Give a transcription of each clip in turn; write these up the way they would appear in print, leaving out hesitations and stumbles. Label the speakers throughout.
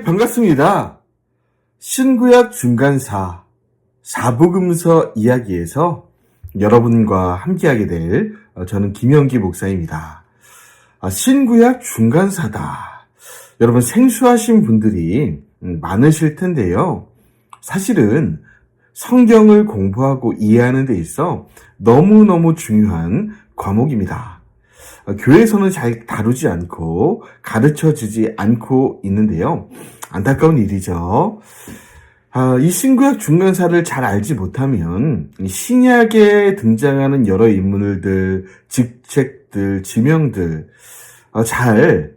Speaker 1: 네, 반갑습니다. 신구약 중간사 사복음서 이야기에서 여러분과 함께하게 될 저는 김영기 목사입니다. 신구약 중간사다. 여러분 생소하신 분들이 많으실 텐데요. 사실은 성경을 공부하고 이해하는 데 있어 너무너무 중요한 과목입니다. 교회에서는 잘 다루지 않고 가르쳐지지 않고 있는데요. 안타까운 일이죠. 이 신구약 중간사를 잘 알지 못하면 신약에 등장하는 여러 인물들, 직책들, 지명들 잘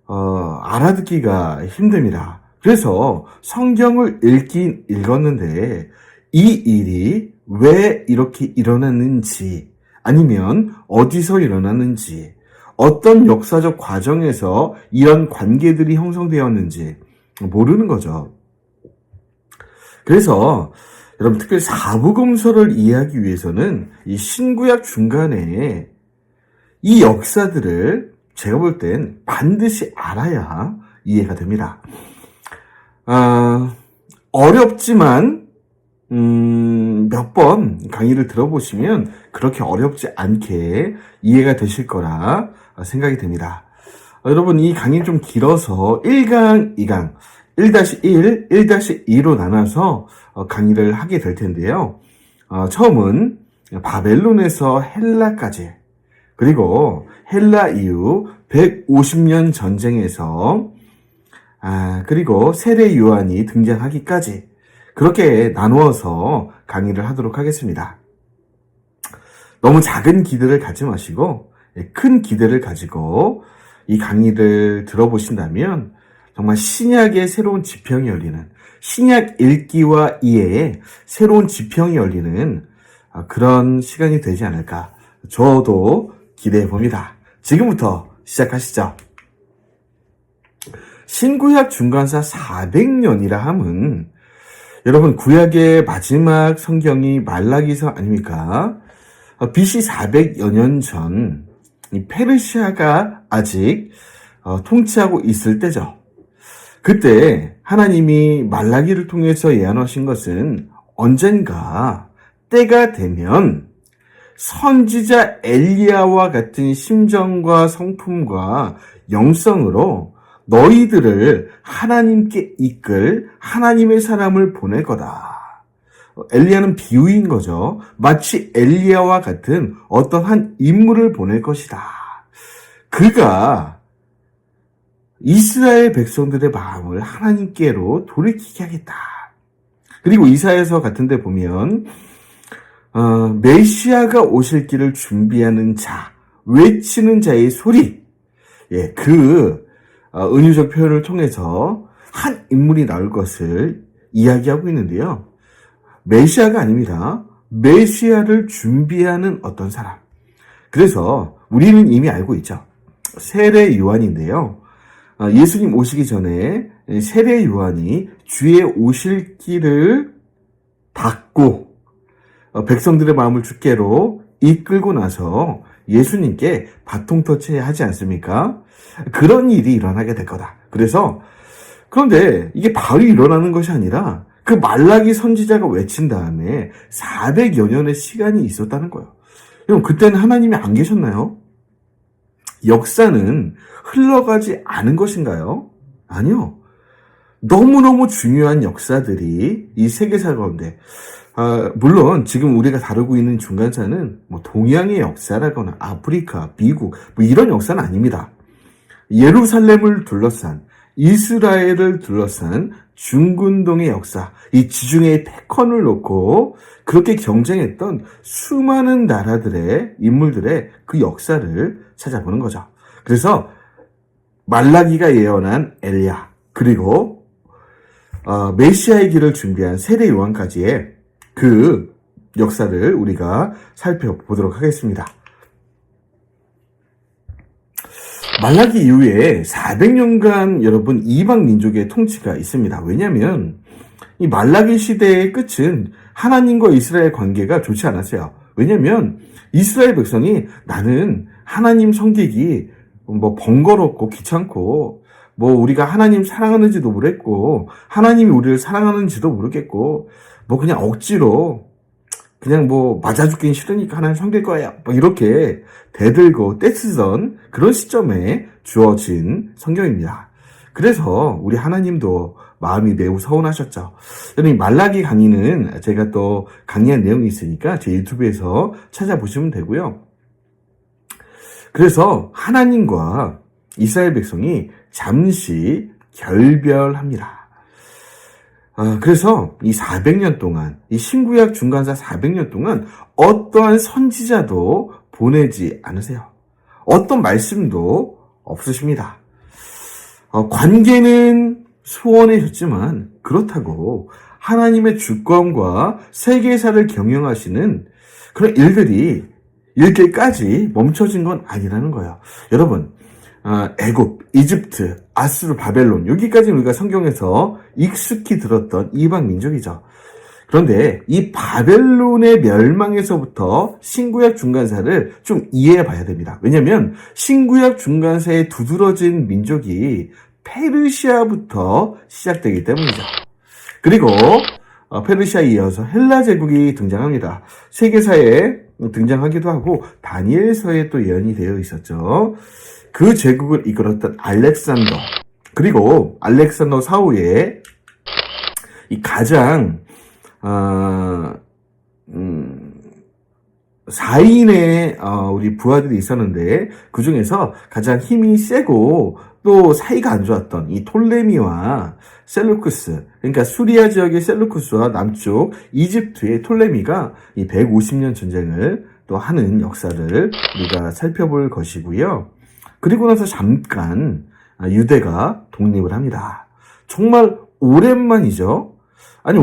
Speaker 1: 알아듣기가 힘듭니다. 그래서 성경을 읽긴 읽었는데 이 일이 왜 이렇게 일어났는지, 아니면 어디서 일어났는지, 어떤 역사적 과정에서 이런 관계들이 형성되었는지 모르는 거죠. 그래서 여러분 특별히 사복음서를 이해하기 위해서는 이 신구약 중간에 이 역사들을 제가 볼 땐 반드시 알아야 이해가 됩니다. 어렵지만 몇 번 강의를 들어보시면 그렇게 어렵지 않게 이해가 되실 거라 생각이 됩니다. 여러분 이 강의 좀 길어서 1강, 2강, 1-1, 1-2로 나눠서 강의를 하게 될 텐데요. 처음은 바벨론에서 헬라까지, 그리고 헬라 이후 150년 전쟁에서 그리고 세례 요한이 등장하기까지 그렇게 나누어서 강의를 하도록 하겠습니다. 너무 작은 기대를 갖지 마시고 큰 기대를 가지고 이 강의를 들어보신다면 정말 신약의 새로운 지평이 열리는, 신약 읽기와 이해의 새로운 지평이 열리는 그런 시간이 되지 않을까 저도 기대해 봅니다. 지금부터 시작하시죠. 신구약 중간사 400년이라 함은 여러분 구약의 마지막 성경이 말라기서 아닙니까? BC 400여 년 전 페르시아가 아직 통치하고 있을 때죠. 그때 하나님이 말라기를 통해서 예언하신 것은 언젠가 때가 되면 선지자 엘리야와 같은 심정과 성품과 영성으로 너희들을 하나님께 이끌 하나님의 사람을 보낼 거다. 엘리야는 비유인 거죠. 마치 엘리야와 같은 어떤 한 인물을 보낼 것이다. 그가 이스라엘 백성들의 마음을 하나님께로 돌이키게 하겠다. 그리고 이사야서 같은 데 보면 메시아가 오실 길을 준비하는 자, 외치는 자의 소리, 은유적 표현을 통해서 한 인물이 나올 것을 이야기하고 있는데요. 메시아가 아닙니다. 메시아를 준비하는 어떤 사람. 그래서 우리는 이미 알고 있죠. 세례 요한인데요. 예수님 오시기 전에 세례 요한이 주의 오실 길을 닫고 백성들의 마음을 주께로 이끌고 나서 예수님께 바통 터치하지 않습니까? 그런 일이 일어나게 될 거다. 그런데 이게 바로 일어나는 것이 아니라 그 말라기 선지자가 외친 다음에 400여 년의 시간이 있었다는 거예요. 여러분 그때는 하나님이 안 계셨나요? 역사는 흘러가지 않은 것인가요? 아니요. 너무너무 중요한 역사들이 이 세계사 가운데, 물론 지금 우리가 다루고 있는 중간사는 동양의 역사라거나 아프리카, 미국 이런 역사는 아닙니다. 예루살렘을 둘러싼, 이스라엘을 둘러싼 중근동의 역사, 이 지중해의 패권을 놓고 그렇게 경쟁했던 수많은 나라들의 인물들의 그 역사를 찾아보는 거죠. 그래서 말라기가 예언한 엘리야, 그리고 메시아의 길을 준비한 세례 요한까지의 그 역사를 우리가 살펴보도록 하겠습니다. 말라기 이후에 400년간 여러분 이방 민족의 통치가 있습니다. 왜냐하면 이 말라기 시대의 끝은 하나님과 이스라엘 관계가 좋지 않았어요. 왜냐하면 이스라엘 백성이 나는 하나님 섬기기 번거롭고 귀찮고 뭐 우리가 하나님 사랑하는지도 모르겠고 하나님이 우리를 사랑하는지도 모르겠고 뭐 그냥 억지로 그냥 뭐 맞아 죽긴 싫으니까 하나님 섬길 거예요. 뭐 이렇게 대들고 떼쓰던 그런 시점에 주어진 성경입니다. 그래서 우리 하나님도 마음이 매우 서운하셨죠. 여러분 말라기 강의는 제가 또 강의한 내용이 있으니까 제 유튜브에서 찾아보시면 되고요. 그래서 하나님과 이스라엘 백성이 잠시 결별합니다. 그래서 이 400년 동안, 이 신구약 중간사 400년 동안 어떠한 선지자도 보내지 않으세요. 어떤 말씀도 없으십니다. 관계는 소원해졌지만 그렇다고 하나님의 주권과 세계사를 경영하시는 그런 일들까지 멈춰진 건 아니라는 거예요. 여러분, 애굽, 이집트, 아수르, 바벨론 여기까지 우리가 성경에서 익숙히 들었던 이방 민족이죠. 그런데 이 바벨론의 멸망에서부터 신구약 중간사를 좀 이해해 봐야 됩니다. 왜냐하면 신구약 중간사에 두드러진 민족이 페르시아부터 시작되기 때문이죠. 그리고 페르시아에 이어서 헬라 제국이 등장합니다. 세계사에 등장하기도 하고 다니엘서에 또 예언이 되어 있었죠. 그 제국을 이끌었던 알렉산더, 그리고 알렉산더 사후에 이 가장 4인의 우리 부하들이 있었는데 그 중에서 가장 힘이 세고 또 사이가 안 좋았던 이 톨레미와 셀루쿠스, 그러니까 수리아 지역의 셀루쿠스와 남쪽 이집트의 톨레미가 이 150년 전쟁을 또 하는 역사를 우리가 살펴볼 것이고요. 그리고 나서 잠깐 유대가 독립을 합니다. 정말 오랜만이죠. 아니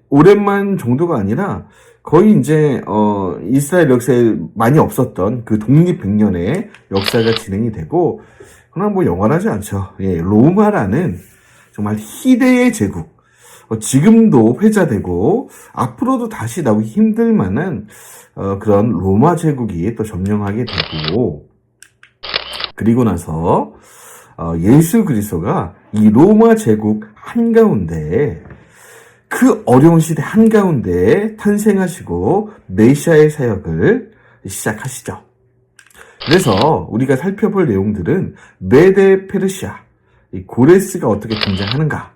Speaker 1: 오랜만 정도가 아니라 거의 이제 이스라엘 역사에 많이 없었던 그 독립 100년의 역사가 진행이 되고, 그러나 뭐 영원하지 않죠. 예, 로마라는 정말 희대의 제국, 지금도 회자되고 앞으로도 다시 나오기 힘들 만한 그런 로마 제국이 또 점령하게 되고, 그리고 나서 예수 그리스도가 이 로마 제국 한가운데, 그 어려운 시대 한가운데 탄생하시고 메시아의 사역을 시작하시죠. 그래서 우리가 살펴볼 내용들은 메데 페르시아, 이 고레스가 어떻게 등장하는가,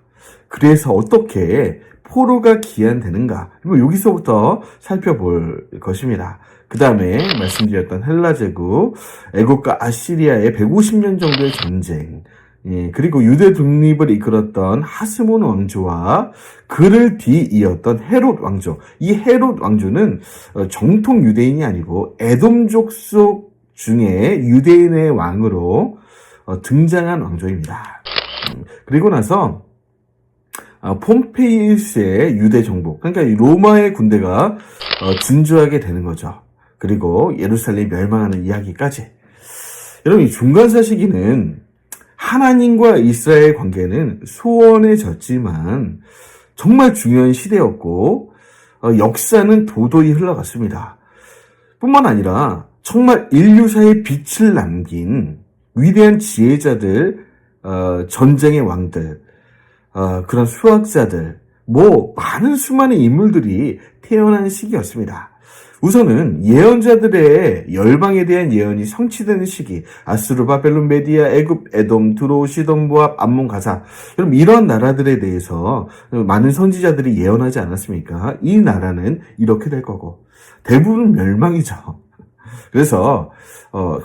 Speaker 1: 그래서 어떻게 포로가 기한되는가, 여기서부터 살펴볼 것입니다. 그 다음에 말씀드렸던 헬라 제국, 애국과 아시리아의 150년 정도의 전쟁, 그리고 유대 독립을 이끌었던 하스몬 왕조와 그를 뒤이었던 헤롯 왕조. 이 헤롯 왕조는 정통 유대인이 아니고 에돔족 속 중에 유대인의 왕으로 등장한 왕조입니다. 그리고 나서 폼페이우스의 유대 정복, 그러니까 로마의 군대가 진주하게 되는 거죠. 그리고 예루살렘이 멸망하는 이야기까지. 여러분, 이 중간사 시기는 하나님과 이스라엘 관계는 소원해졌지만 정말 중요한 시대였고, 역사는 도도히 흘러갔습니다. 뿐만 아니라 정말 인류사의 빛을 남긴 위대한 지혜자들, 전쟁의 왕들, 그런 수학자들, 많은 수많은 인물들이 태어난 시기였습니다. 우선은 예언자들의 열방에 대한 예언이 성취되는 시기, 아수르, 바벨론, 메디아, 애굽, 에돔, 두로, 시돈, 모압, 암몬, 가사, 여러분 이런 나라들에 대해서 많은 선지자들이 예언하지 않았습니까? 이 나라는 이렇게 될 거고 대부분 멸망이죠. 그래서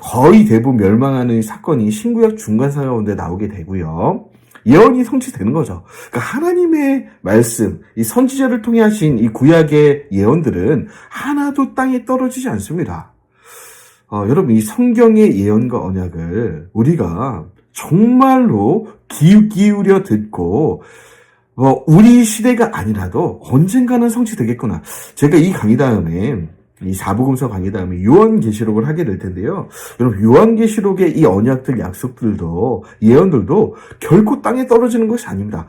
Speaker 1: 거의 대부분 멸망하는 사건이 신구약 중간사 가운데 나오게 되고요. 예언이 성취되는 거죠. 그러니까 하나님의 말씀, 이 선지자를 통해 하신 이 구약의 예언들은 하나도 땅에 떨어지지 않습니다. 여러분, 이 성경의 예언과 언약을 우리가 정말로 기울여 듣고, 우리 시대가 아니라도 언젠가는 성취되겠구나. 제가 이 강의 다음에, 이 사복음서 강의 다음에 요한계시록을 하게 될 텐데요. 여러분, 요한계시록의 이 언약들, 약속들도, 예언들도 결코 땅에 떨어지는 것이 아닙니다.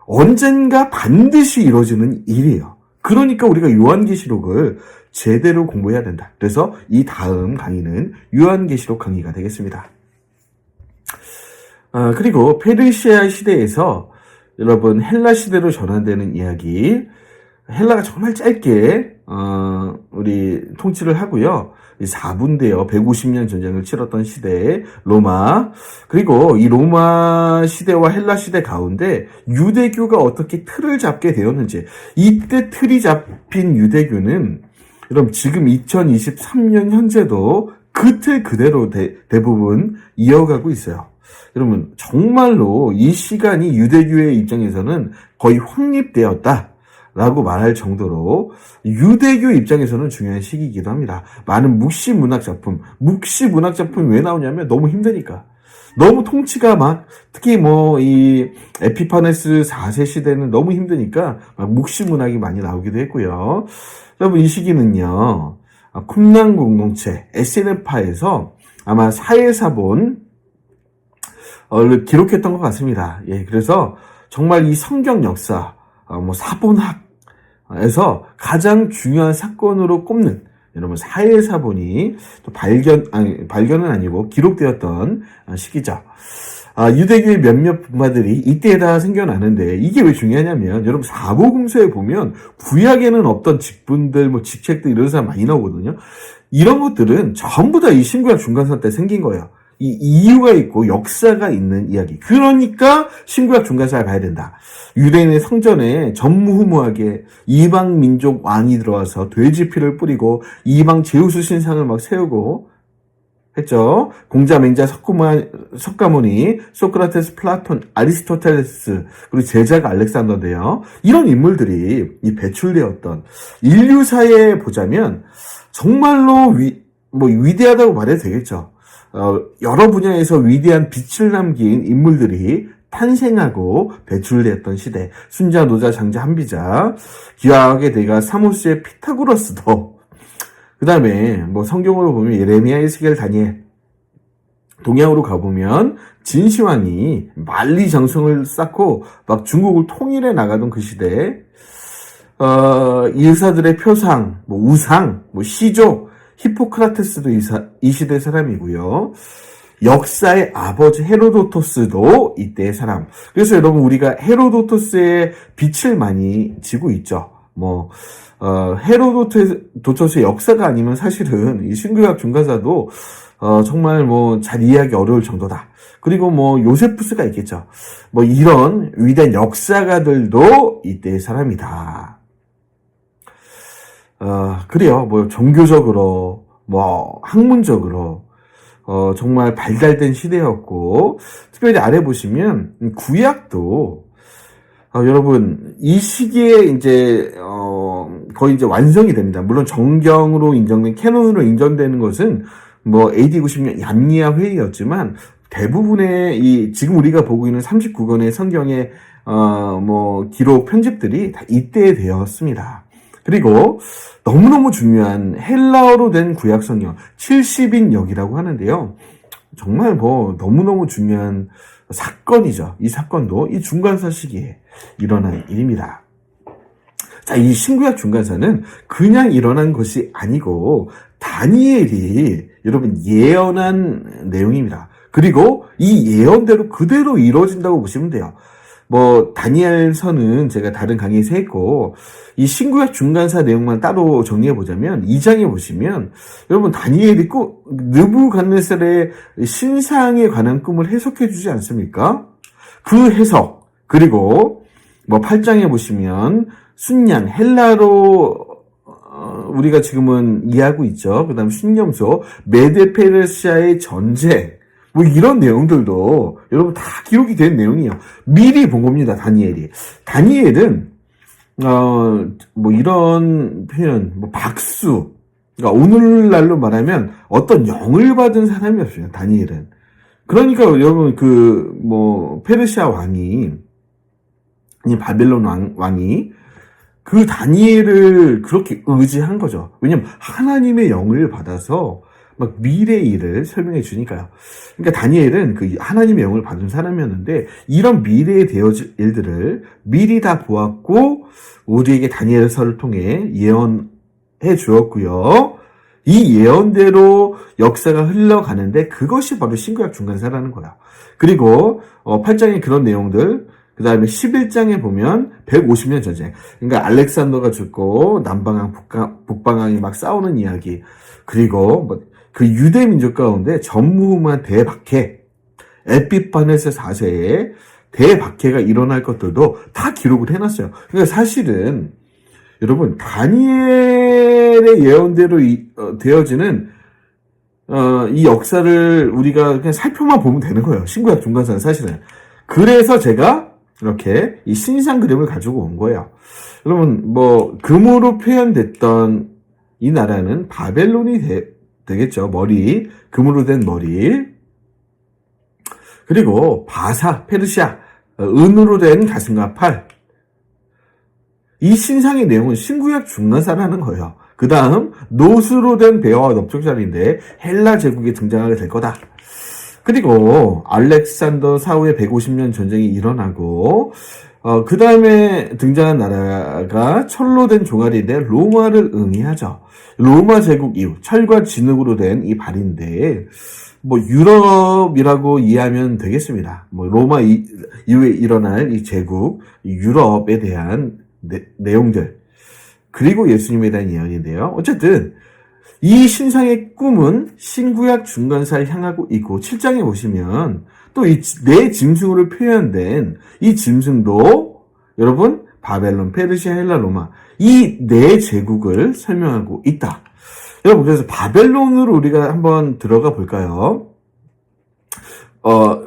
Speaker 1: 언젠가 반드시 이루어지는 일이에요. 그러니까 우리가 요한계시록을 제대로 공부해야 된다. 그래서 이 다음 강의는 요한계시록 강의가 되겠습니다. 그리고 페르시아 시대에서 여러분 헬라 시대로 전환되는 이야기, 헬라가 정말 짧게 우리 통치를 하고요. 4분대요. 150년 전쟁을 치렀던 시대에 로마, 그리고 이 로마 시대와 헬라 시대 가운데 유대교가 어떻게 틀을 잡게 되었는지, 이때 틀이 잡힌 유대교는 여러분 지금 2023년 현재도 그 틀 그대로 대부분 이어가고 있어요. 여러분 정말로 이 시간이 유대교의 입장에서는 거의 확립되었다 라고 말할 정도로 유대교 입장에서는 중요한 시기이기도 합니다. 많은 묵시 문학 작품이 왜 나오냐면 너무 힘드니까. 너무 통치가 특히 이 에피파네스 4세 시대는 너무 힘드니까 묵시 문학이 많이 나오기도 했고요. 여러분 이 시기는요, 쿰란 공동체 SNF파에서 아마 사회사본을 기록했던 것 같습니다. 예, 그래서 정말 이 성경 역사, 사본학에서 가장 중요한 사건으로 꼽는 여러분 사회사본이 또 발견은 아니고 기록되었던 시기죠. 유대교의 몇몇 분파들이 이때에다 생겨나는데, 이게 왜 중요하냐면 여러분 사복음서에 보면 구약에는 없던 직분들, 직책들 이런 사람 많이 나오거든요. 이런 것들은 전부 다 이 신구약 중간선 때 생긴 거예요. 이 이유가 있고 역사가 있는 이야기. 그러니까 신구약 중간사를 봐야 된다. 유대인의 성전에 전무후무하게 이방 민족 왕이 들어와서 돼지 피를 뿌리고 이방 제우스 신상을 세우고 했죠. 공자, 맹자, 석가모니, 소크라테스, 플라톤, 아리스토텔레스, 그리고 제자가 알렉산더인데요. 이런 인물들이 이 배출되었던 인류사에 보자면 정말로 위대하다고 말해도 되겠죠. 여러 분야에서 위대한 빛을 남긴 인물들이 탄생하고 배출되었던 시대. 순자, 노자, 장자, 한비자, 기하학의 대가 사모스의 피타고라스도, 그 다음에 성경으로 보면 예레미야, 에스겔, 다니엘, 동양으로 가보면 진시황이 만리장성을 쌓고 중국을 통일해 나가던 그 시대에 이 의사들의 표상, 우상, 시조, 히포크라테스도 이 시대 사람이고요. 역사의 아버지 헤로도토스도 이때의 사람. 그래서 여러분 우리가 헤로도토스의 빛을 많이 지고 있죠. 헤로도토스의 역사가 아니면 사실은 이 신구약 중간사도 정말 잘 이해하기 어려울 정도다. 그리고 요세푸스가 있겠죠. 이런 위대한 역사가들도 이때의 사람이다. 그래요. 종교적으로, 학문적으로, 정말 발달된 시대였고, 특별히 아래 보시면, 구약도, 여러분, 이 시기에 거의 완성이 됩니다. 물론 정경으로 인정된, 캐논으로 인정되는 것은, AD 90년 얀니아 회의였지만, 대부분의 지금 우리가 보고 있는 39권의 성경의, 기록, 편집들이 다 이때 되었습니다. 그리고 너무너무 중요한 헬라어로 된 구약 성경 70인역이라고 하는데요. 정말 너무너무 중요한 사건이죠. 이 사건도 이 중간사 시기에 일어난 일입니다. 자, 이 신구약 중간사는 그냥 일어난 것이 아니고 다니엘이 여러분 예언한 내용입니다. 그리고 이 예언대로 그대로 이루어진다고 보시면 돼요. 다니엘서는 제가 다른 강의에서 했고, 이 신구약 중간사 내용만 따로 정리해보자면, 2장에 보시면, 여러분, 다니엘이 느부갓네살의 신상에 관한 꿈을 해석해주지 않습니까? 그 해석, 그리고, 8장에 보시면, 순양, 헬라로, 우리가 지금은 이해하고 있죠. 그 다음 순념소, 메데페르시아의 전쟁, 이런 내용들도 여러분 다 기록이 된 내용이에요. 미리 본 겁니다, 다니엘이. 다니엘은, 이런 표현, 박수. 그러니까 오늘날로 말하면 어떤 영을 받은 사람이었어요, 다니엘은. 그러니까 여러분, 페르시아 왕이, 바벨론 왕이 그 다니엘을 그렇게 의지한 거죠. 왜냐면 하나님의 영을 받아서 미래의 일을 설명해 주니까요. 그러니까 다니엘은 하나님의 영을 받은 사람이었는데 이런 미래에 되어질 일들을 미리 다 보았고 우리에게 다니엘서를 통해 예언해 주었고요. 이 예언대로 역사가 흘러가는데 그것이 바로 신구약 중간사라는 거야. 그리고 8장의 그런 내용들, 그 다음에 11장에 보면 150년 전쟁. 그러니까 알렉산더가 죽고 남방왕, 북방왕이 막 싸우는 이야기. 그리고 그 유대 민족 가운데 전무후무한 대박해, 에피파네스 4세에 대박해가 일어날 것들도 다 기록을 해놨어요. 그러니까 사실은 여러분 다니엘의 예언대로 되어지는 이 역사를 우리가 그냥 살펴만 보면 되는 거예요. 신구약 중간사는 사실은. 그래서 제가 이렇게 이 신상 그림을 가지고 온 거예요. 여러분 금으로 표현됐던 이 나라는 바벨론이 되겠죠. 머리, 금으로 된 머리. 그리고 바사, 페르시아, 은으로 된 가슴과 팔. 이 신상의 내용은 신구약 중간사라는 거예요. 그 다음 노스로 된 배와 넓적자리인데 헬라 제국이 등장하게 될 거다. 그리고 알렉산더 사후에 150년 전쟁이 일어나고 그 다음에 등장한 나라가 철로 된 종아리인데 로마를 의미하죠. 로마 제국 이후 철과 진흙으로 된 이 발인데 유럽이라고 이해하면 되겠습니다. 로마 이후에 일어날 이 제국, 유럽에 대한 내용들, 그리고 예수님에 대한 예언인데요. 어쨌든 이 신상의 꿈은 신구약 중간사를 향하고 있고 7장에 보시면 또 이 네 짐승으로 표현된 이 짐승도 여러분 바벨론, 페르시아, 헬라, 로마 이 네 제국을 설명하고 있다. 여러분 그래서 바벨론으로 우리가 한번 들어가 볼까요?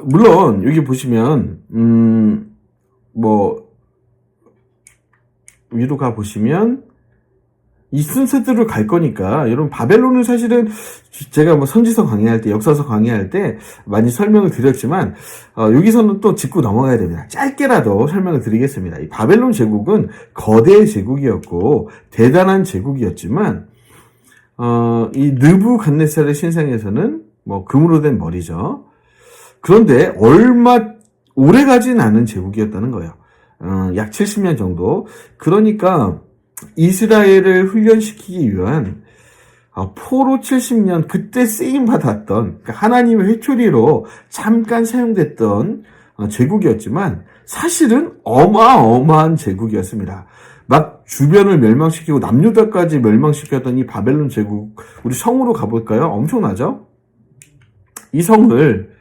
Speaker 1: 물론 여기 보시면 위로 가 보시면 이 순서대로 갈 거니까 여러분 바벨론은 사실은 제가 선지서 강의할 때, 역사서 강의할 때 많이 설명을 드렸지만 여기서는 또 짚고 넘어가야 됩니다. 짧게라도 설명을 드리겠습니다. 이 바벨론 제국은 거대 제국이었고 대단한 제국이었지만 이 느부갓네살의 신상에서는 금으로 된 머리죠. 그런데 얼마 오래 가진 않은 제국이었다는 거예요. 약 70년 정도. 그러니까 이스라엘을 훈련시키기 위한 포로 70년 그때 쓰임받았던, 그러니까 하나님의 회초리로 잠깐 사용됐던 제국이었지만 사실은 어마어마한 제국이었습니다. 막 주변을 멸망시키고 남유다까지 멸망시켰던 이 바벨론 제국, 우리 성으로 가볼까요? 엄청나죠? 이 성을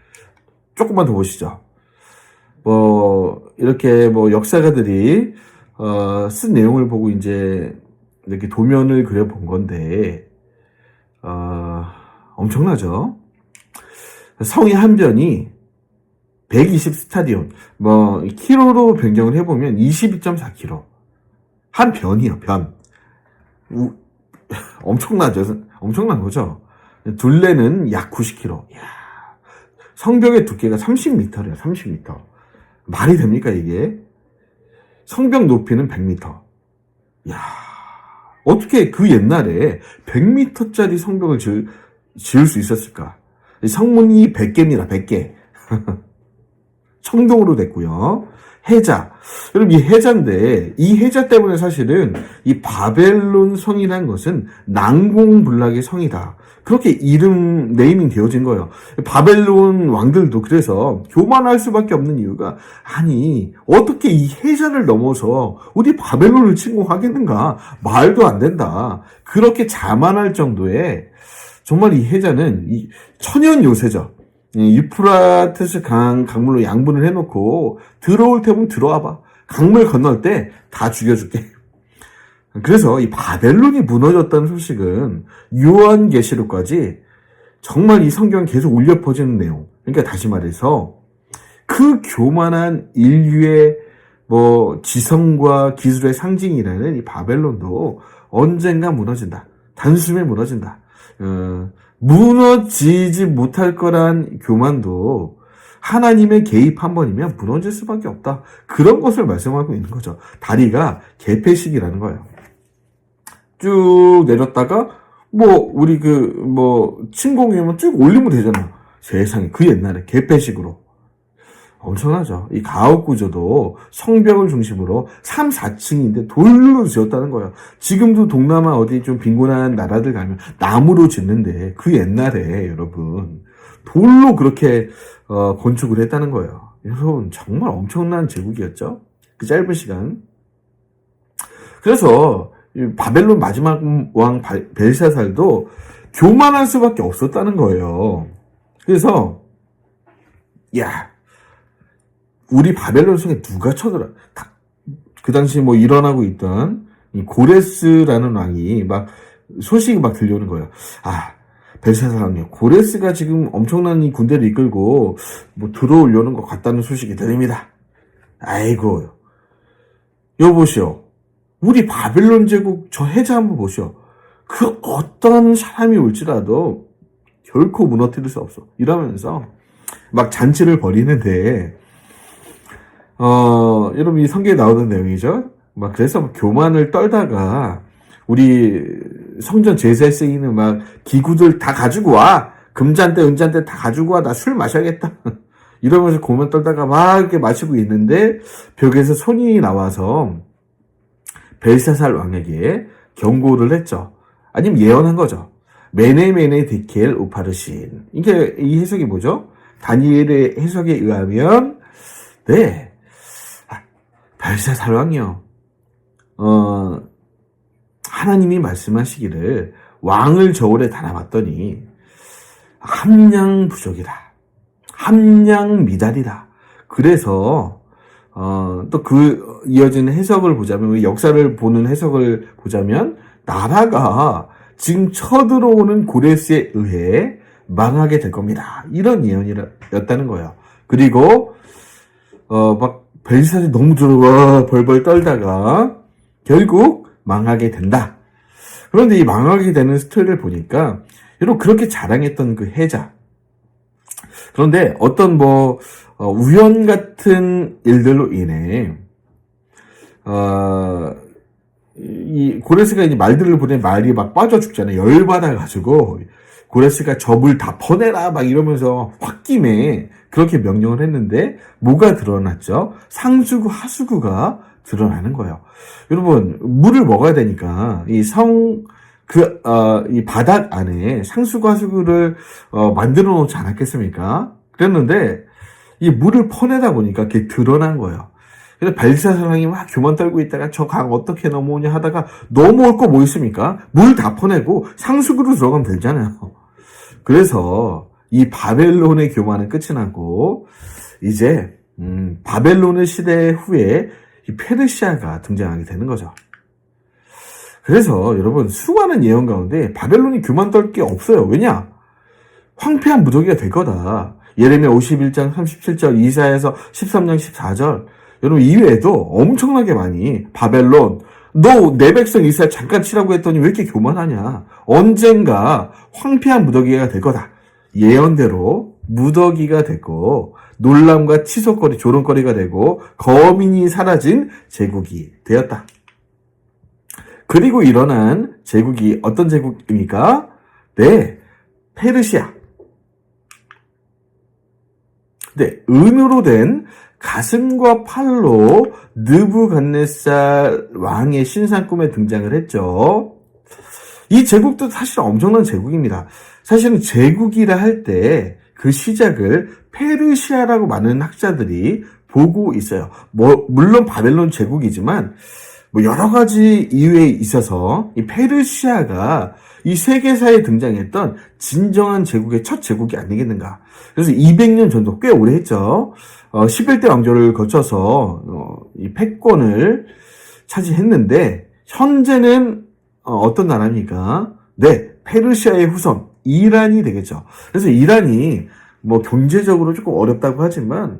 Speaker 1: 조금만 더 보시죠. 이렇게 역사가들이 쓴 내용을 보고 이제 이렇게 도면을 그려본 건데 엄청나죠? 성의 한 변이 120 스타디온, 키로로 변경을 해보면 22.4km. 한 변이요, 변. 엄청나죠? 엄청난 거죠? 둘레는 약 90km. 이야, 성벽의 두께가 30m래요, 30m. 말이 됩니까, 이게? 성벽 높이는 100m. 이야, 어떻게 그 옛날에 100m짜리 성벽을 지을 수 있었을까? 성문이 100개입니다, 100개. 청동으로 됐고요. 해자. 여러분, 이 해자인데, 이 해자 때문에 사실은 이 바벨론 성이라는 것은 난공불락의 성이다. 그렇게 네이밍 되어진 거예요. 바벨론 왕들도 그래서 교만할 수밖에 없는 이유가, 아니, 어떻게 이 해자를 넘어서 우리 바벨론을 침공하겠는가? 말도 안 된다. 그렇게 자만할 정도의, 정말 이 해자는 천연 요새죠. 유프라테스 강물로 양분을 해놓고 들어올 테면 들어와봐. 강물 건널 때 다 죽여줄게. 그래서 이 바벨론이 무너졌다는 소식은 요한계시록까지 정말 이 성경에 계속 울려 퍼지는 내용. 그러니까 다시 말해서 그 교만한 인류의 지성과 기술의 상징이라는 이 바벨론도 언젠가 무너진다. 단숨에 무너진다. 무너지지 못할 거란 교만도 하나님의 개입 한 번이면 무너질 수밖에 없다. 그런 것을 말씀하고 있는 거죠. 다리가 개폐식이라는 거예요. 쭉 내렸다가 우리 침공이면 쭉 올리면 되잖아. 세상에, 그 옛날에 개폐식으로. 엄청나죠. 이 가옥 구조도 성벽을 중심으로 3, 4층인데 돌로 지었다는 거예요. 지금도 동남아 어디 좀 빈곤한 나라들 가면 나무로 짓는데 그 옛날에 여러분 돌로 그렇게 건축을 했다는 거예요. 여러분 정말 엄청난 제국이었죠. 그 짧은 시간. 그래서 바벨론 마지막 왕 벨사살도 교만할 수밖에 없었다는 거예요. 그래서 야, 우리 바벨론 성에 누가 쳐들어? 그 당시 뭐 일어나고 있던 이 고레스라는 왕이 막 소식이 막 들려오는 거예요. 아, 벨사살 왕이요. 고레스가 지금 엄청난 이 군대를 이끌고 뭐 들어오려는 것 같다는 소식이 들립니다. 아이고, 여보시오. 우리 바벨론 제국 저 해자 한번 보시오. 그 어떤 사람이 올지라도 결코 무너뜨릴 수 없어. 이러면서 막 잔치를 벌이는데, 여러분 이 성경에 나오는 내용이죠. 막 그래서 교만을 떨다가 우리 성전 제사에 쓰이는 막 기구들 다 가지고 와. 금잔대, 은잔대 다 가지고 와. 나 술 마셔야겠다. 이러면서 교만 떨다가 막 이렇게 마시고 있는데 벽에서 손이 나와서 벨사살 왕에게 경고를 했죠. 아니면 예언한 거죠. 메네 디켈 우파르신. 이게 이 해석이 뭐죠? 다니엘의 해석에 의하면 네, 벨사살 왕이요. 하나님이 말씀하시기를 왕을 저울에 달아봤더니 함량 부족이다. 함량 미달이다. 그래서 또 그 이어지는 해석을 보자면, 역사를 보는 해석을 보자면 나라가 지금 쳐들어오는 고레스에 의해 망하게 될 겁니다. 이런 예언이었다는 거예요. 그리고 막 벨사살이 너무 들어와 벌벌 떨다가 결국 망하게 된다. 그런데 이 망하게 되는 스토리를 보니까 여러분 그렇게 자랑했던 그 해자, 그런데 어떤 우연 같은 일들로 인해 이 고레스가 이제 말들을 보내 말이 막 빠져 죽잖아요. 열받아가지고 고레스가 저 물 다 퍼내라 막 이러면서 홧김에 그렇게 명령을 했는데 뭐가 드러났죠? 상수구, 하수구가 드러나는 거예요. 여러분 물을 먹어야 되니까 이 바닥 안에 상수구, 하수구를 만들어 놓지 않았겠습니까? 그랬는데 이 물을 퍼내다 보니까 그게 드러난 거예요. 그래서 벨사살 왕이 막 교만 떨고 있다가 저 강 어떻게 넘어오냐 하다가 넘어올 거 뭐 있습니까? 물 다 퍼내고 상수구로 들어가면 되잖아요. 그래서 이 바벨론의 교만은 끝이 나고 이제 바벨론의 시대 후에 이 페르시아가 등장하게 되는 거죠. 그래서 여러분 수많은 예언 가운데 바벨론이 교만 떨 게 없어요. 왜냐? 황폐한 무더기가 될 거다. 예레미야 51장 37절, 이사야에서 13장 14절. 여러분 이외에도 엄청나게 많이 바벨론, 너 내 백성 이스라엘 잠깐 치라고 했더니 왜 이렇게 교만하냐. 언젠가 황폐한 무더기가 될 거다. 예언대로 무더기가 됐고 놀람과 치솟거리, 조롱거리가 되고 거민이 사라진 제국이 되었다. 그리고 일어난 제국이 어떤 제국입니까? 네, 페르시아. 네, 은으로 된 가슴과 팔로 느부갓네살 왕의 신상 꿈에 등장을 했죠. 이 제국도 사실 엄청난 제국입니다. 사실은 제국이라 할 때 그 시작을 페르시아라고 많은 학자들이 보고 있어요. 물론 바벨론 제국이지만 여러 가지 이유에 있어서 이 페르시아가 이 세계사에 등장했던 진정한 제국의 첫 제국이 아니겠는가. 그래서 200년 전도 꽤 오래 했죠. 11대 왕조를 거쳐서 이 패권을 차지했는데 현재는 어떤 나라입니까? 네, 페르시아의 후손 이란이 되겠죠. 그래서 이란이 경제적으로 조금 어렵다고 하지만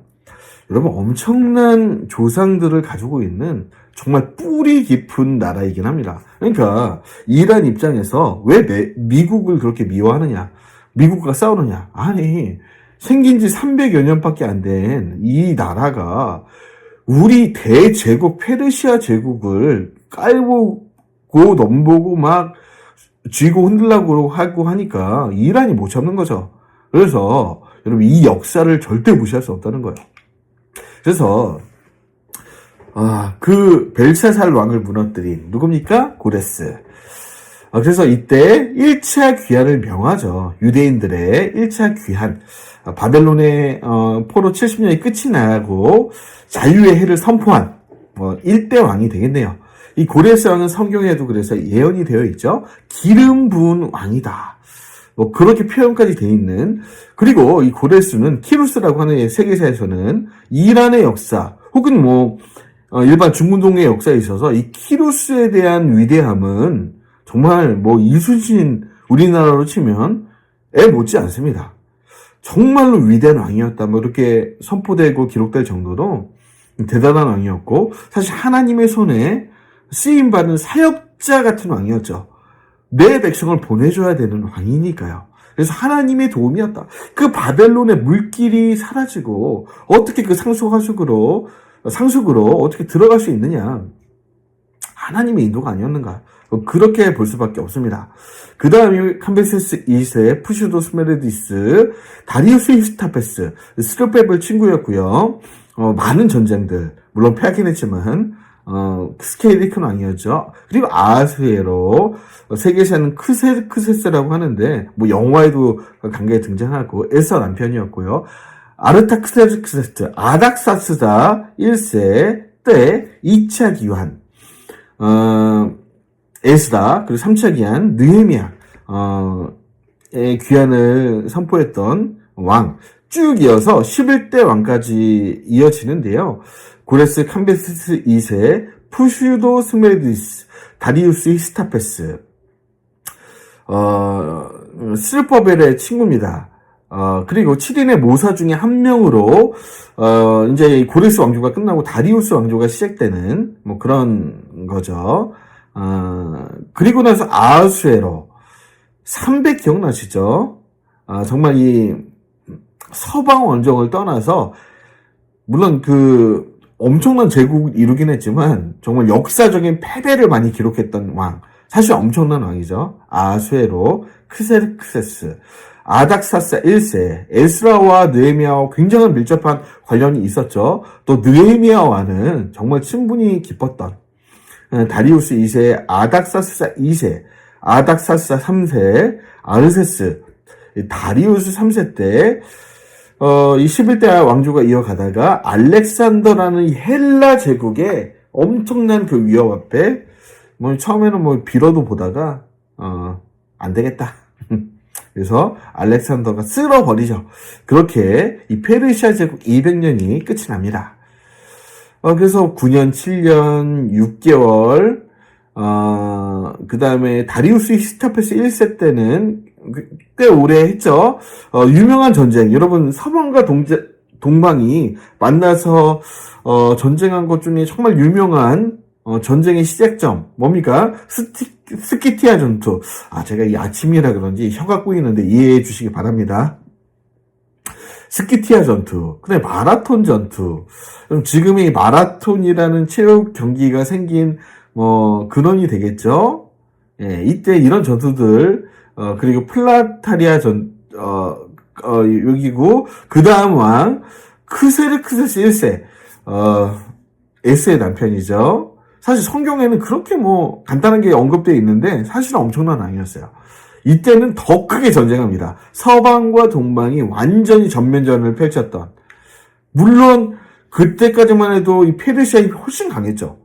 Speaker 1: 여러분 엄청난 조상들을 가지고 있는 정말 뿌리 깊은 나라이긴 합니다. 그러니까 이란 입장에서 왜 미국을 그렇게 미워하느냐, 미국과 싸우느냐. 아니 생긴 지 300여 년밖에 안 된 이 나라가 우리 대제국 페르시아 제국을 깔보고 넘보고 막 쥐고 흔들라고 하고 하니까 이란이 못 참는 거죠. 그래서 여러분 이 역사를 절대 무시할 수 없다는 거예요. 그래서 그 벨샤살 왕을 무너뜨린 누굽니까? 고레스. 그래서 이때 1차 귀환을 명하죠. 유대인들의 1차 귀환. 바벨론의 포로 70년이 끝이 나고 자유의 해를 선포한 1대 왕이 되겠네요. 이 고레스 왕은 성경에도 그래서 예언이 되어 있죠. 기름 부은 왕이다. 그렇게 표현까지 되어 있는. 그리고 이 고레스는 키루스라고 하는 세계사에서는 이란의 역사 혹은 일반 중동의 역사에 있어서 이 키루스에 대한 위대함은 정말 이순신 우리나라로 치면 애 못지 않습니다. 정말로 위대한 왕이었다. 이렇게 선포되고 기록될 정도로 대단한 왕이었고, 사실 하나님의 손에 쓰임받은 사역자 같은 왕이었죠. 내 백성을 보내줘야 되는 왕이니까요. 그래서 하나님의 도움이었다. 그 바벨론의 물길이 사라지고 어떻게 그 상속으로 어떻게 들어갈 수 있느냐. 하나님의 인도가 아니었는가. 그렇게 볼 수밖에 없습니다. 그 다음이 캄베세스 2세, 푸시도 스메르디스, 다리우스 히스타페스, 스르베벨 친구였고요. 많은 전쟁들, 물론 패하긴 했지만, 스케일이 큰 왕이었죠. 그리고 아하스웨로, 세계사는 크세스라고 하는데, 영화에도 간간히 등장하고, 에서 남편이었고요. 아르타크세르크세스, 아닥사스다 1세 때 2차 기환, 에스라, 그리고 3차 기환, 느헤미야, 의 귀환을 선포했던 왕, 쭉 이어서 11대 왕까지 이어지는데요. 고레스 캄베시스 2세, 푸슈도 스메르디스, 다리우스 히스타페스, 스르퍼벨의 친구입니다. 그리고 7인의 모사 중에 한 명으로, 이제 고레스 왕조가 끝나고 다리우스 왕조가 시작되는, 그런 거죠. 그리고 나서 아하수에로 300 기억나시죠? 정말 이 서방 원정을 떠나서, 물론 엄청난 제국을 이루긴 했지만, 정말 역사적인 패배를 많이 기록했던 왕. 사실 엄청난 왕이죠. 아하수에로, 크세르크세스, 아닥사스 1세, 에스라와 느헤미야와 굉장한 밀접한 관련이 있었죠. 또 느헤미야와는 정말 친분이 깊었던 다리우스 2세, 아닥사스 2세, 아닥사스 3세, 아르세스, 다리우스 3세 때 이 11대 왕조가 이어가다가 알렉산더라는 이 헬라 제국의 엄청난 그 위협 앞에 처음에는 빌어도 보다가 안 되겠다. 그래서 알렉산더가 쓸어버리죠. 그렇게 이 페르시아 제국 200년이 끝이 납니다. 그래서 9년, 7년, 6개월, 그 다음에 다리우스 히스타페스 1세 때는 꽤 오래 했죠. 유명한 전쟁. 여러분, 서방과 동방이 만나서, 전쟁한 것 중에 정말 유명한, 전쟁의 시작점. 뭡니까? 스키티아 전투. 제가 이 아침이라 그런지 혀가 꼬이는데 이해해 주시기 바랍니다. 스키티아 전투, 그다음에 마라톤 전투. 그럼 지금의 마라톤이라는 체육 경기가 생긴 근원이 되겠죠. 예, 이때 이런 전투들, 그리고 플라타리아 여기고 그 다음 왕 크세르크세스 1세, 에스의 남편이죠. 사실 성경에는 그렇게 간단한 게 언급되어 있는데 사실은 엄청난 왕이었어요. 이때는 더 크게 전쟁합니다. 서방과 동방이 완전히 전면전을 펼쳤던. 물론 그때까지만 해도 이 페르시아이 훨씬 강했죠.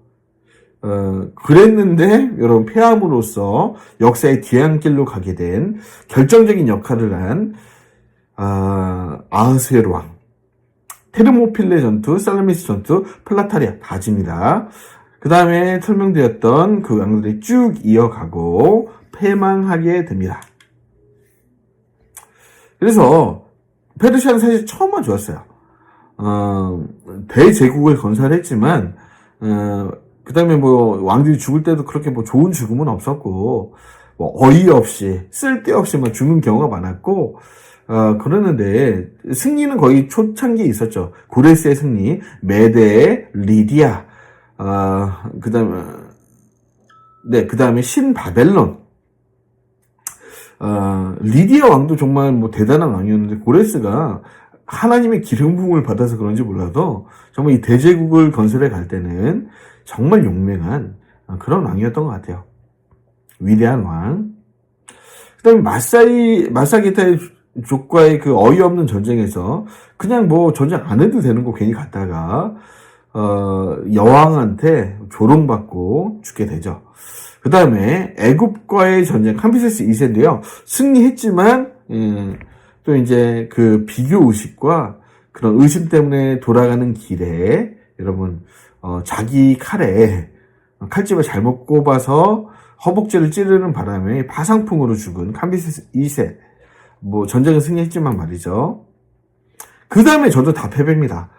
Speaker 1: 그랬는데 여러분 패함으로써 역사의 뒤안길로 가게 된 결정적인 역할을 한 아하스웨로 왕, 테르모필레 전투, 살라미스 전투, 플라타리아 다집니다. 그 다음에 설명드렸던 그 왕들이 쭉 이어가고 패망하게 됩니다. 그래서 페르시아는 사실 처음만 좋았어요. 대제국을 건설했지만 그 다음에 왕들이 죽을 때도 그렇게 좋은 죽음은 없었고 어이없이 쓸데없이 죽는 경우가 많았고 그러는데 승리는 거의 초창기에 있었죠. 고레스의 승리, 메데, 리디아, 그 다음에 신바벨론. 리디아 왕도 정말 대단한 왕이었는데, 고레스가 하나님의 기름 부음을 받아서 그런지 몰라도 정말 이 대제국을 건설해 갈 때는 정말 용맹한 그런 왕이었던 것 같아요. 위대한 왕. 그 다음에 마사게타의 족과의 그 어이없는 전쟁에서 그냥 뭐 전쟁 안 해도 되는 거 괜히 갔다가 여왕한테 조롱받고 죽게 되죠. 그 다음에 애굽과의 전쟁 캄비세스 2세인데요. 승리했지만 또 이제 그 비교 의식과 그런 의심 때문에 돌아가는 길에 여러분 자기 칼에 칼집을 잘못 꼽아서 허벅지를 찌르는 바람에 파상풍으로 죽은 캄비세스 2세. 뭐 전쟁은 승리했지만 말이죠. 그 다음에 저도 다 패배입니다.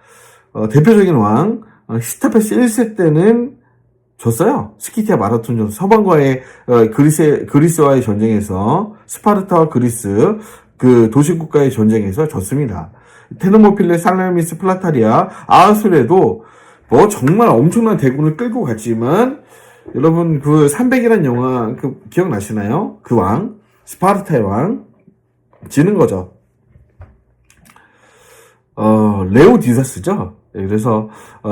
Speaker 1: 대표적인 왕 히스타페스 1세 때는 졌어요. 스키티아 마라톤전 서방과의 그리스와의 전쟁에서 스파르타와 그리스 그 도시국가의 전쟁에서 졌습니다. 테르모필레, 살라미스, 플라타리아, 아하술에도 뭐 정말 엄청난 대군을 끌고 갔지만 여러분 그 300이라는 영화 그 기억나시나요? 그 왕 스파르타의 왕 지는 거죠. 레오디다스죠. 그래서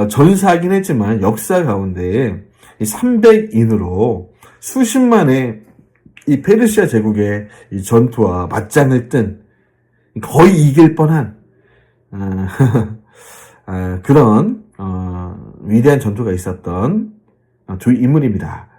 Speaker 1: 전사하긴 했지만 역사 가운데 300인으로 수십만의 이 페르시아 제국의 이 전투와 맞짱을 뜬 거의 이길 뻔한 그런 위대한 전투가 있었던 두 인물입니다.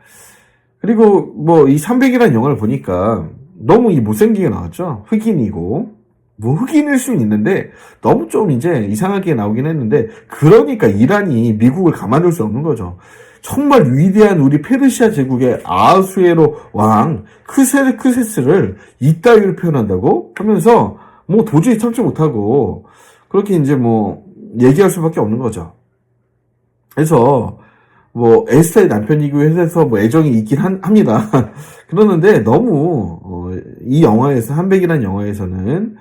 Speaker 1: 그리고 뭐 이 300이라는 영화를 보니까 너무 이 못생기게 나왔죠. 흑인이고 뭐 흑인일 수는 있는데 너무 좀 이제 이상하게 나오긴 했는데 그러니까 이란이 미국을 가만둘 수 없는 거죠. 정말 위대한 우리 페르시아 제국의 아하수에로 왕 크세스를 이따위로 표현한다고 하면서 뭐 도저히 참지 못하고 그렇게 이제 뭐 얘기할 수밖에 없는 거죠. 그래서 뭐 에스터의 남편이기도 해서 뭐 애정이 있긴 합니다. 그러는데 너무 이 영화에서 한백이라는 영화에서는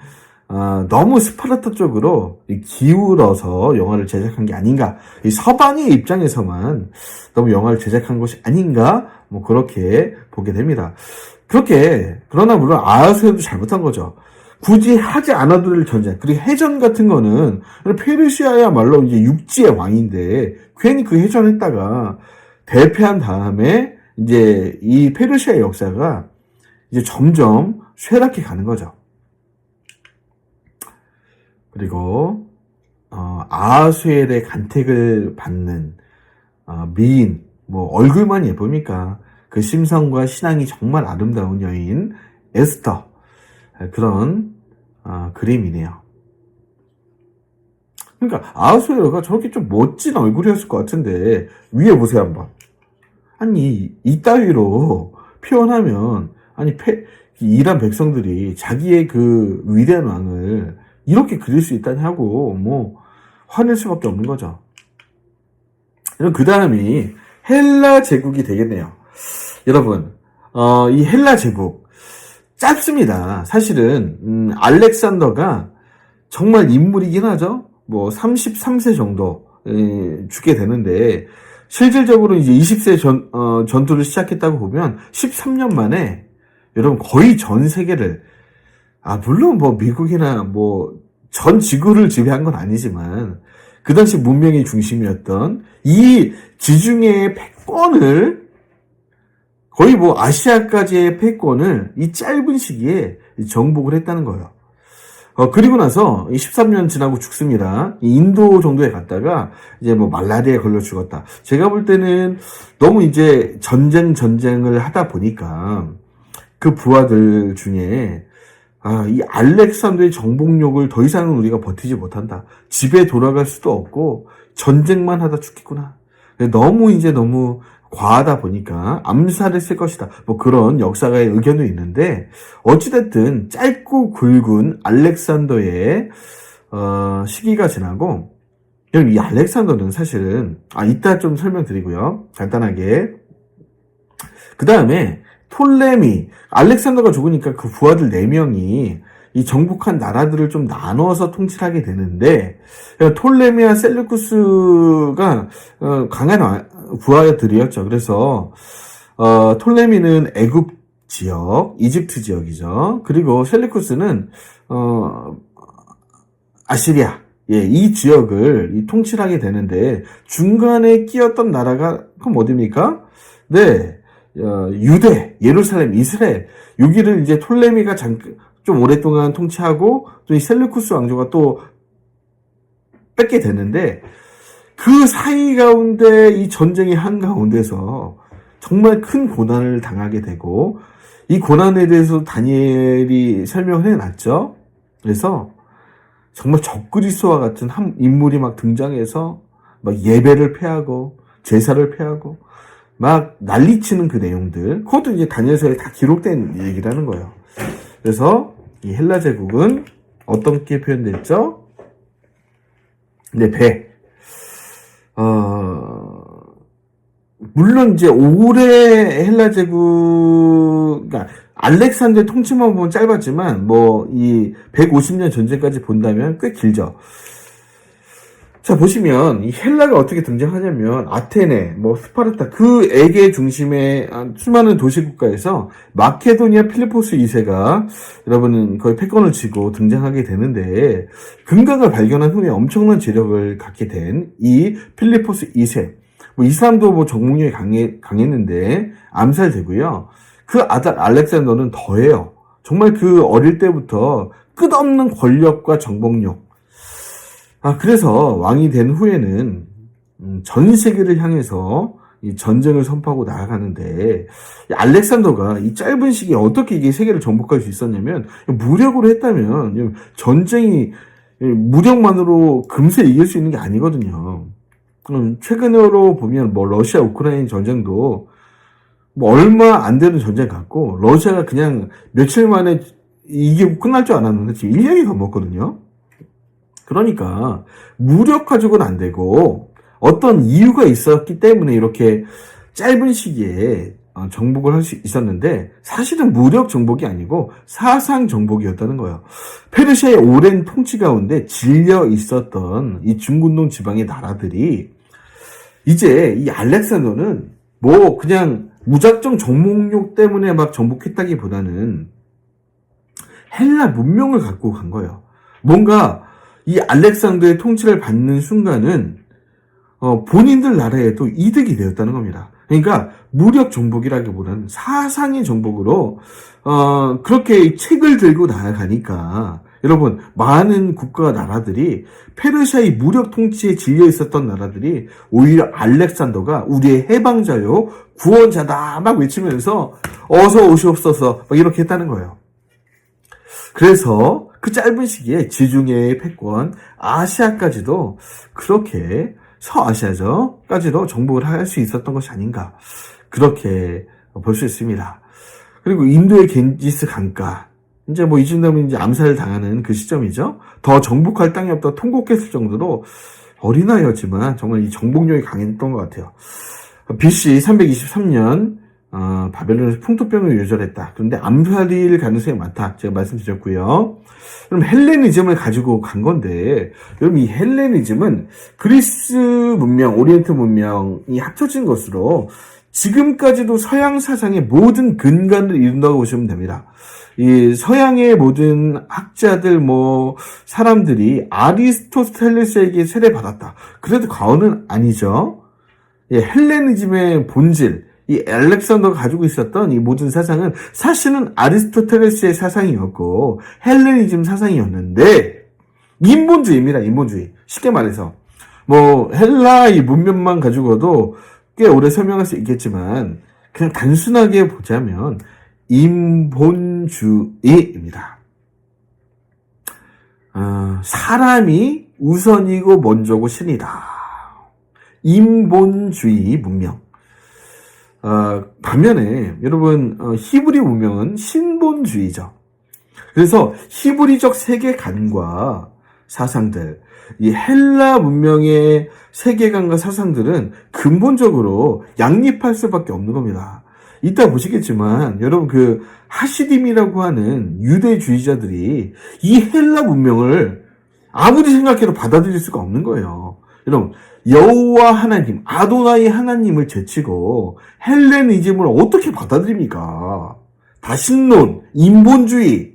Speaker 1: 너무 스파르타 쪽으로 기울어서 영화를 제작한 게 아닌가. 이 서방의 입장에서만 너무 영화를 제작한 것이 아닌가. 뭐 그렇게 보게 됩니다. 그러나 물론 아하수에도 잘못한 거죠. 굳이 하지 않아도 될 전쟁. 그리고 해전 같은 거는 페르시아야말로 이제 육지의 왕인데 괜히 그 해전했다가 대패한 다음에 이제 이 페르시아의 역사가 이제 점점 쇠락해 가는 거죠. 그리고 아하수엘의 간택을 받는 미인, 뭐 얼굴만 예쁩니까? 그 심성과 신앙이 정말 아름다운 여인 에스터, 그런 그림이네요. 그러니까 아하수에로가 저렇게 좀 멋진 얼굴이었을 것 같은데 위에 보세요 한번. 아니 이따위로 표현하면 아니 이란 백성들이 자기의 그 위대한 왕을 이렇게 그릴 수 있다냐고 뭐 화낼 수밖에 없는 거죠. 그 다음이 헬라 제국이 되겠네요. 여러분 이 헬라 제국 짧습니다. 사실은 알렉산더가 정말 인물이긴 하죠. 뭐 33세 정도 죽게 되는데 실질적으로 이제 20세 전투를 시작했다고 보면 13년 만에 여러분 거의 전 세계를 물론 뭐 미국이나 뭐 전 지구를 지배한 건 아니지만 그 당시 문명의 중심이었던 이 지중해의 패권을 거의 뭐 아시아까지의 패권을 이 짧은 시기에 정복을 했다는 거예요. 그리고 나서 13년 지나고 죽습니다. 인도 정도에 갔다가 이제 뭐 말라리아에 걸려 죽었다. 제가 볼 때는 너무 이제 전쟁을 하다 보니까 그 부하들 중에 이 알렉산더의 정복력을 더 이상은 우리가 버티지 못한다. 집에 돌아갈 수도 없고 전쟁만 하다 죽겠구나. 너무 과하다 보니까 암살했을 것이다. 뭐 그런 역사가의 의견도 있는데 어찌됐든 짧고 굵은 알렉산더의 시기가 지나고 이 알렉산더는 사실은 이따 좀 설명드리고요. 간단하게. 그 다음에 톨레미, 알렉산더가 죽으니까 그 부하들 4명이 이 정복한 나라들을 좀 나눠서 통치하게 되는데 톨레미와 셀루쿠스가 강한 부하들이었죠. 그래서 톨레미는 애굽 지역, 이집트 지역이죠. 그리고 셀루쿠스는 아시리아, 이 지역을 통치하게 되는데 중간에 끼었던 나라가 그럼 어디입니까? 네, 유대, 예루살렘, 이스라엘. 여기를 이제 톨레미가 좀 오랫동안 통치하고 또 이 셀루쿠스 왕조가 또 뺏게 되는데 그 사이 가운데 이 전쟁의 한가운데서 정말 큰 고난을 당하게 되고 이 고난에 대해서 다니엘이 설명을 해놨죠. 그래서 정말 적그리스도와 같은 한 인물이 막 등장해서 막 예배를 폐하고 제사를 폐하고 막 난리치는 그 내용들, 그것도 이제 다니엘서에 다 기록된 얘기라는 거예요. 그래서 이 헬라 제국은 어떻게 표현됐죠? 네, 배. 물론 이제 올해 헬라 제국, 그러니까 알렉산더의 통치만 보면 짧았지만 이 150년 전쟁까지 본다면 꽤 길죠. 자, 보시면 이 헬라가 어떻게 등장하냐면 아테네, 스파르타 그 에게 중심의 수많은 도시국가에서 마케도니아 필리포스 2세가 여러분은 거의 패권을 쥐고 등장하게 되는데 금강을 발견한 후에 엄청난 재력을 갖게 된 이 필리포스 2세, 이 사람도 정복력이 강했는데 암살되고요. 그 아들 알렉산더는 더해요. 정말 그 어릴 때부터 끝없는 권력과 정복력. 그래서 왕이 된 후에는 전 세계를 향해서 이 전쟁을 선포하고 나아가는데 이 알렉산더가 이 짧은 시기에 어떻게 이게 세계를 정복할 수 있었냐면 무력으로 했다면 전쟁이 무력만으로 금세 이길 수 있는 게 아니거든요. 최근으로 보면 러시아 우크라이나 전쟁도 얼마 안 되는 전쟁 같고 러시아가 그냥 며칠 만에 이기고 끝날 줄 알았는데 지금 1년이 더 먹거든요. 그러니까 무력 가지고는 안 되고 어떤 이유가 있었기 때문에 이렇게 짧은 시기에 정복을 할 수 있었는데 사실은 무력 정복이 아니고 사상 정복이었다는 거예요. 페르시아의 오랜 통치 가운데 질려 있었던 이 중근동 지방의 나라들이 이제 이 알렉산더는 그냥 무작정 정복욕 때문에 막 정복했다기보다는 헬라 문명을 갖고 간 거예요. 뭔가 이 알렉산더의 통치를 받는 순간은 본인들 나라에도 이득이 되었다는 겁니다. 그러니까 무력 정복이라기보다는 사상의 정복으로 그렇게 책을 들고 나아가니까 여러분 많은 국가와 나라들이 페르시아의 무력 통치에 질려 있었던 나라들이 오히려 알렉산더가 우리의 해방자요 구원자다 막 외치면서 어서 오시옵소서 막 이렇게 했다는 거예요. 그래서 그 짧은 시기에 지중해의 패권, 아시아까지도 그렇게 서아시아까지도 정복을 할 수 있었던 것이 아닌가 그렇게 볼 수 있습니다. 그리고 인도의 겐지스 강가 이제 이쯤 되면 이제 암살을 당하는 그 시점이죠. 더 정복할 땅이 없다 통곡했을 정도로 어린아이였지만 정말 이 정복력이 강했던 것 같아요. BC 323년 바벨론에서 풍토병을 유절했다. 그런데 암살일 가능성이 많다. 제가 말씀드렸고요. 그럼 헬레니즘을 가지고 간 건데, 여러분 이 헬레니즘은 그리스 문명, 오리엔트 문명이 합쳐진 것으로 지금까지도 서양 사상의 모든 근간을 이룬다고 보시면 됩니다. 이 서양의 모든 학자들 사람들이 아리스토텔레스에게 세례받았다. 그래도 과언은 아니죠. 헬레니즘의 본질, 이 알렉산더가 가지고 있었던 이 모든 사상은 사실은 아리스토텔레스의 사상이었고 헬레니즘 사상이었는데 인본주의입니다. 인본주의. 쉽게 말해서 헬라의 문명만 가지고도 꽤 오래 설명할 수 있겠지만 그냥 단순하게 보자면 인본주의입니다. 사람이 우선이고 먼저고 신이다. 인본주의 문명. 반면에 여러분 히브리 문명은 신본주의죠. 그래서 히브리적 세계관과 사상들, 이 헬라 문명의 세계관과 사상들은 근본적으로 양립할 수밖에 없는 겁니다. 이따 보시겠지만 여러분 그 하시딤이라고 하는 유대주의자들이 이 헬라 문명을 아무리 생각해도 받아들일 수가 없는 거예요. 여러분 여호와 하나님, 아도나이 하나님을 제치고 헬레니즘을 어떻게 받아들입니까? 다신론, 인본주의.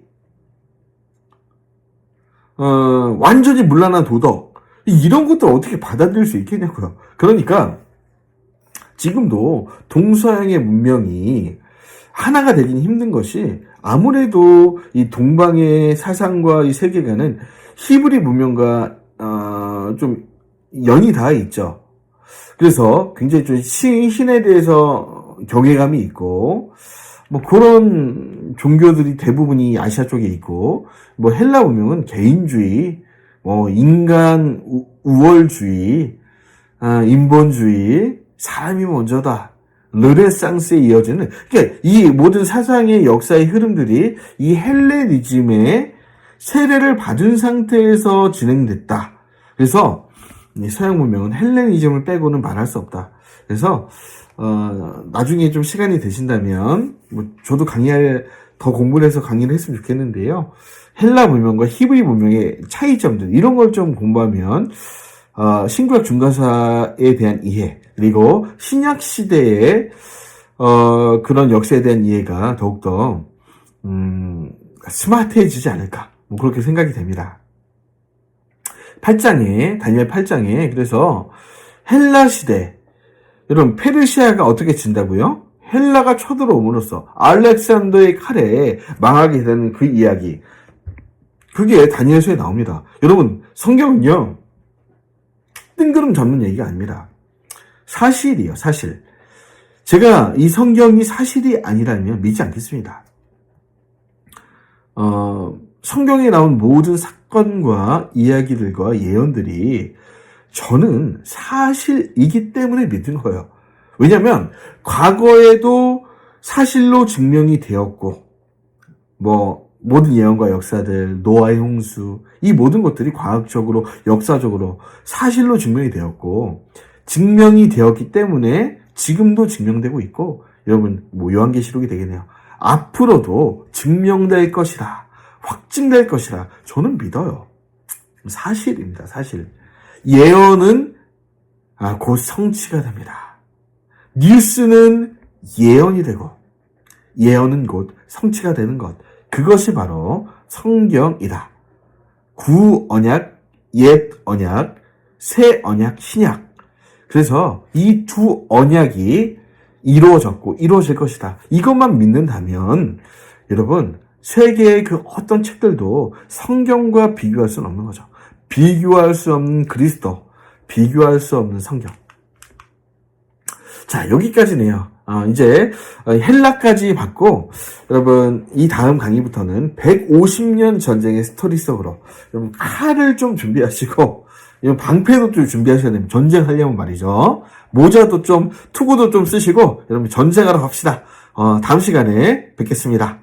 Speaker 1: 완전히 문란한 도덕, 이런 것들 어떻게 받아들일 수 있겠냐고요. 그러니까 지금도 동서양의 문명이 하나가 되긴 힘든 것이 아무래도 이 동방의 사상과 이 세계관은 히브리 문명과 좀 연이 닿아 있죠. 그래서 굉장히 좀 신에 대해서 경외감이 있고, 뭐 그런 종교들이 대부분이 아시아 쪽에 있고, 뭐 헬라 문명은 개인주의, 뭐 인간 우월주의, 인본주의, 사람이 먼저다, 르네상스에 이어지는, 그러니까 이 모든 사상의 역사의 흐름들이 이 헬레니즘의 세례를 받은 상태에서 진행됐다. 그래서 서양 문명은 헬레니즘을 빼고는 말할 수 없다. 그래서 나중에 좀 시간이 되신다면 뭐 저도 더 공부를 해서 강의를 했으면 좋겠는데요. 헬라 문명과 히브리 문명의 차이점들, 이런 걸 좀 공부하면 신구약 중간사에 대한 이해, 그리고 신약 시대의 그런 역사에 대한 이해가 더욱더 스마트해지지 않을까, 뭐 그렇게 생각이 됩니다. 다니엘 8장에 그래서 헬라 시대, 여러분 페르시아가 어떻게 진다고요? 헬라가 쳐들어옴으로써 알렉산더의 칼에 망하게 되는 그 이야기, 그게 다니엘서에 나옵니다. 여러분 성경은요 뜬구름 잡는 얘기가 아닙니다. 사실이에요, 사실. 제가 이 성경이 사실이 아니라면 믿지 않겠습니다. 성경에 나온 모든 사건과 이야기들과 예언들이 저는 사실이기 때문에 믿는 거예요. 왜냐하면 과거에도 사실로 증명이 되었고, 뭐 모든 예언과 역사들, 노아의 홍수, 이 모든 것들이 과학적으로, 역사적으로 사실로 증명이 되었고, 증명이 되었기 때문에 지금도 증명되고 있고, 여러분 뭐 요한계시록이 되겠네요. 앞으로도 증명될 것이라, 확증될 것이라 저는 믿어요. 사실입니다, 사실. 예언은 곧 성취가 됩니다. 뉴스는 예언이 되고, 예언은 곧 성취가 되는 것, 그것이 바로 성경이다. 구언약, 옛 언약, 새 언약, 신약. 그래서 이 두 언약이 이루어졌고 이루어질 것이다. 이것만 믿는다면 여러분 세계의 그 어떤 책들도 성경과 비교할 수는 없는 거죠. 비교할 수 없는 그리스도, 비교할 수 없는 성경. 자, 여기까지네요. 이제 헬라까지 받고, 여러분 이 다음 강의부터는 150년 전쟁의 스토리 속으로 여러분 칼을 좀 준비하시고, 방패도 좀 준비하셔야 됩니다. 전쟁하려면 말이죠. 모자도 좀, 투구도 좀 쓰시고 여러분 전쟁하러 갑시다. 다음 시간에 뵙겠습니다.